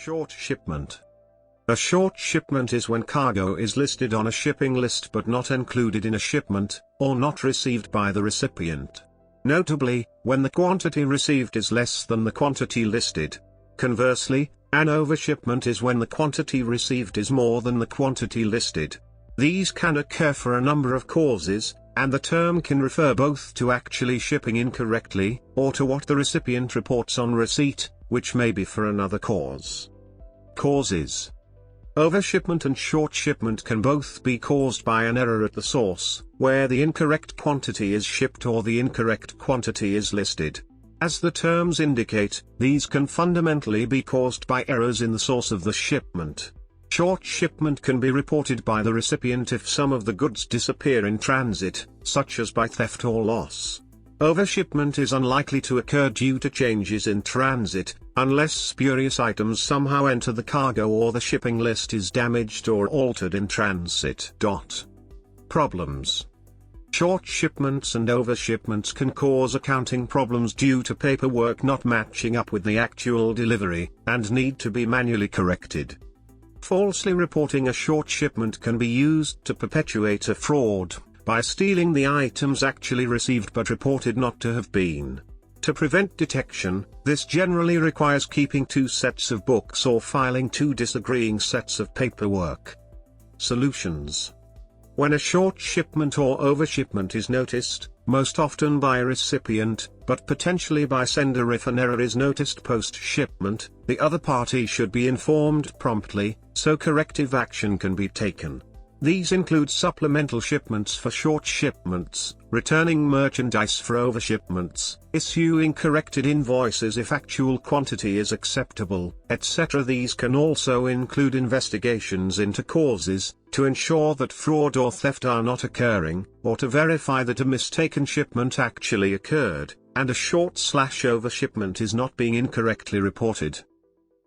Short shipment. A short shipment is when cargo is listed on a shipping list but not included in a shipment, or not received by the recipient. Notably, when the quantity received is less than the quantity listed. Conversely, an overshipment is when the quantity received is more than the quantity listed. These can occur for a number of causes, and the term can refer both to actually shipping incorrectly, or to what the recipient reports on receipt, which may be for another cause. Causes. Overshipment and short shipment can both be caused by an error at the source, where the incorrect quantity is shipped or the incorrect quantity is listed. As the terms indicate, these can fundamentally be caused by errors in the source of the shipment. Short shipment can be reported by the recipient if some of the goods disappear in transit, such as by theft or loss. Overshipment is unlikely to occur due to changes in transit, unless spurious items somehow enter the cargo or the shipping list is damaged or altered in transit. Problems. Short shipments and overshipments can cause accounting problems due to paperwork not matching up with the actual delivery, and need to be manually corrected. Falsely reporting a short shipment can be used to perpetuate a fraud, by stealing the items actually received but reported not to have been. To prevent detection, this generally requires keeping two sets of books or filing two disagreeing sets of paperwork. Solutions. When a short shipment or overshipment is noticed, most often by a recipient, but potentially by sender if an error is noticed post-shipment, the other party should be informed promptly, so corrective action can be taken. These include supplemental shipments for short shipments, returning merchandise for overshipments, issuing corrected invoices if actual quantity is acceptable, etc. These can also include investigations into causes, to ensure that fraud or theft are not occurring, or to verify that a mistaken shipment actually occurred, and a short/overshipment is not being incorrectly reported.